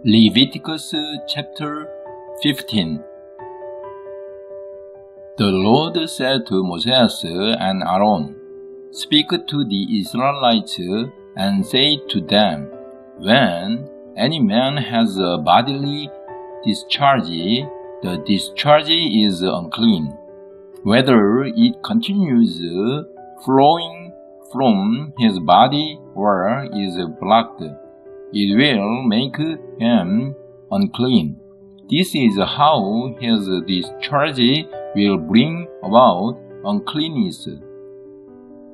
Leviticus chapter 15. The Lord said to Moses and Aaron, "Speak to the Israelites and say to them, when any man has a bodily discharge, the discharge is unclean. Whether it continues flowing from his body or is blocked, it will make him unclean. This is how his discharge will bring about uncleanness.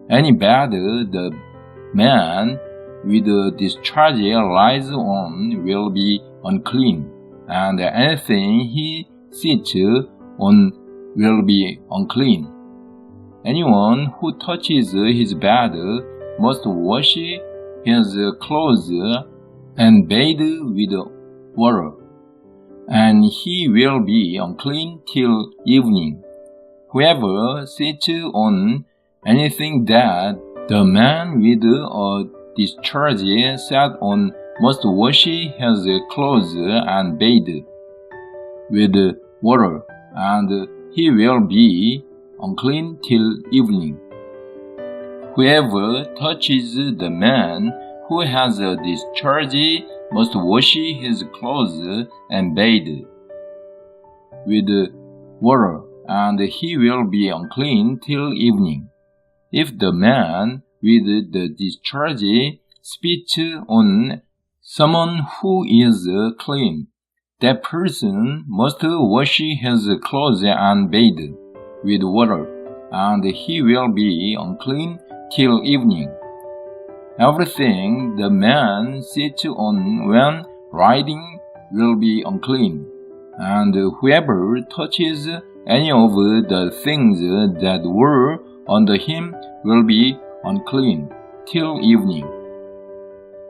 Any bed the man with the discharge lies on will be unclean, and anything he sits on will be unclean. Anyone who touches his bed must wash his clothes and bathe with water, and he will be unclean till evening. Whoever sits on anything that the man with a discharge sat on must wash his clothes and bathe with water, and he will be unclean till evening. Whoever touches the man who has a discharge must wash his clothes and bathe with water, and he will be unclean till evening. If the man with the discharge spits on someone who is clean, that person must wash his clothes and bathe with water, and he will be unclean till evening. Everything the man sits on when riding will be unclean, and whoever touches any of the things that were under him will be unclean till evening.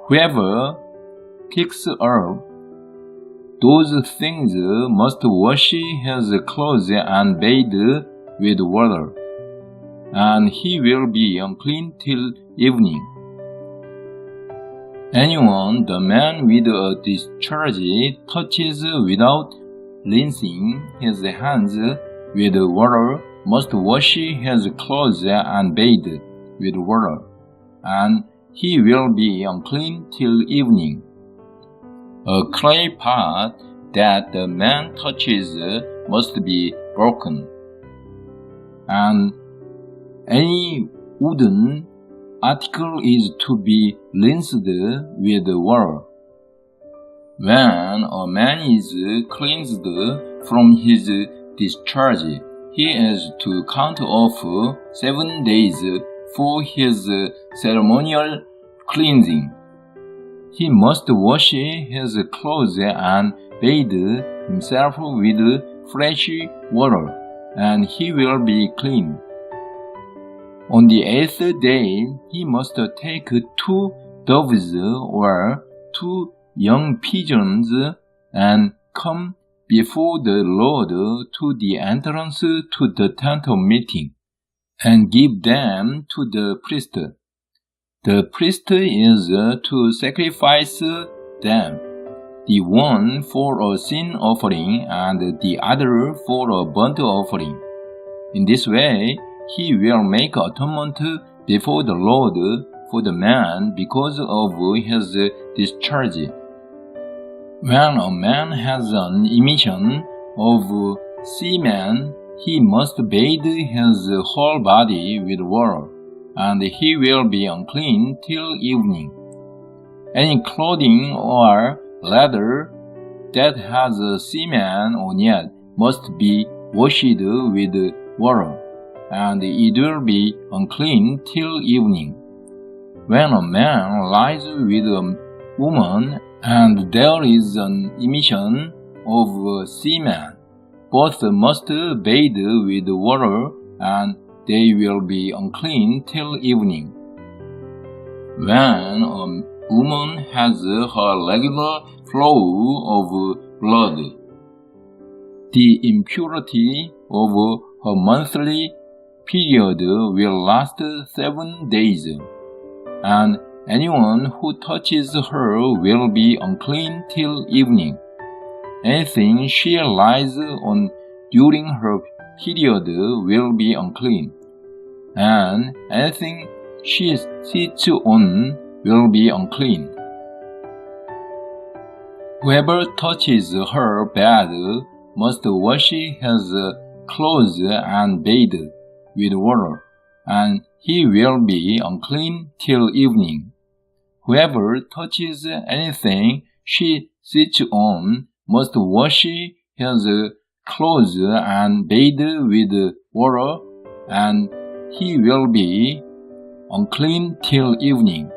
Whoever picks up those things must wash his clothes and bathe with water, and he will be unclean till evening. Anyone the man with a discharge touches without rinsing his hands with water must wash his clothes and bathe with water, and he will be unclean till evening. A clay pot that the man touches must be broken, and any wooden article is to be rinsed with water. When a man is cleansed from his discharge, he is to count off 7 days for his ceremonial cleansing. He must wash his clothes and bathe himself with fresh water, and he will be clean. On the 8th day, he must take 2 doves or 2 young pigeons and come before the Lord to the entrance to the tent of meeting, and give them to the priest. The priest is to sacrifice them, the one for a sin offering and the other for a burnt offering. In this way, he will make atonement before the Lord for the man because of his discharge. When a man has an emission of semen, he must bathe his whole body with water, and he will be unclean till evening. Any clothing or leather that has semen on it must be washed with water, and it will be unclean till evening. When a man lies with a woman and there is an emission of semen, both must bathe with water, and they will be unclean till evening. When a woman has her regular flow of blood, the impurity of her monthly period will last 7 days, and anyone who touches her will be unclean till evening. Anything she lies on during her period will be unclean, and anything she sits on will be unclean. Whoever touches her bed must wash his clothes and bathe with water, and he will be unclean till evening. Whoever touches anything she sits on must wash his clothes and bathe with water, and he will be unclean till evening.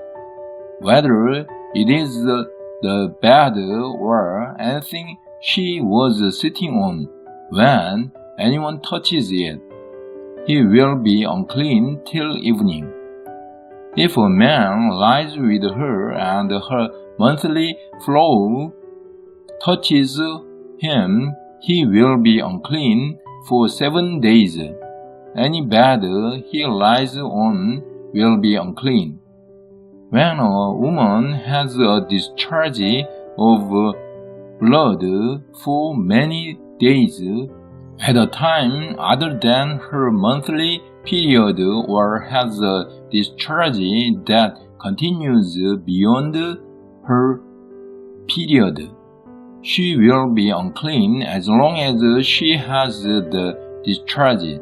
Whether it is the bed or anything she was sitting on, when anyone touches it, he will be unclean till evening. If a man lies with her and her monthly flow touches him, he will be unclean for 7 days. Any bed he lies on will be unclean. When a woman has a discharge of blood for many days at a time other than her monthly period, or has a discharge that continues beyond her period, she will be unclean as long as she has the discharge,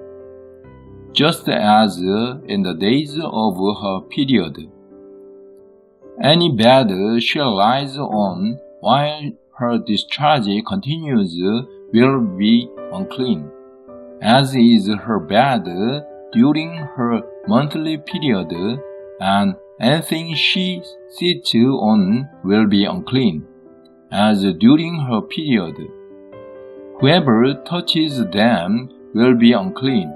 just as in the days of her period. Any bed she lies on while her discharge continues will be unclean, as is her bed during her monthly period, and anything she sits on will be unclean, as during her period. Whoever touches them will be unclean.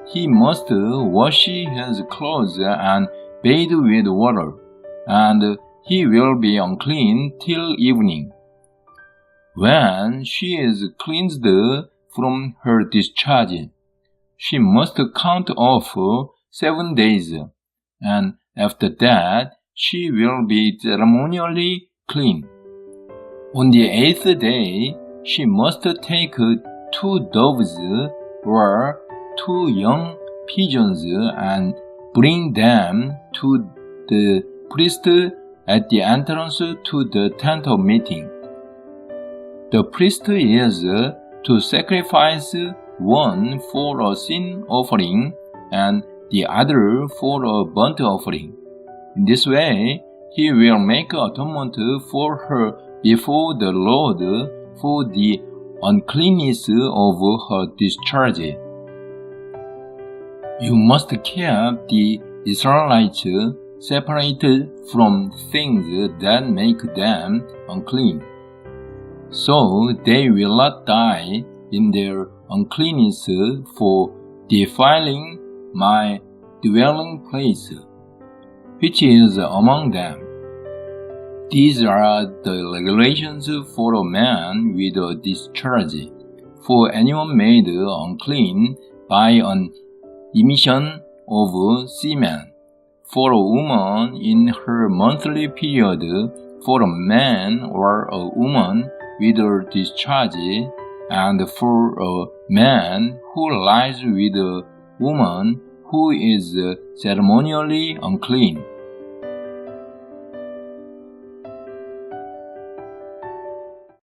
He must wash his clothes and bathe with water, and he will be unclean till evening. When she is cleansed from her discharge, she must count off 7 days, and after that she will be ceremonially clean. On the 8th day, she must take 2 doves or 2 young pigeons and bring them to the priest at the entrance to the tent of meeting. The priest is to sacrifice one for a sin offering and the other for a burnt offering. In this way, he will make atonement for her before the Lord for the uncleanness of her discharge. You must keep the Israelites separated from things that make them unclean, so they will not die in their uncleanness for defiling my dwelling place, which is among them. These are the regulations for a man with a discharge, for anyone made unclean by an emission of semen, for a woman in her monthly period, for a man or a woman with a discharge, and for a man who lies with a woman who is ceremonially unclean.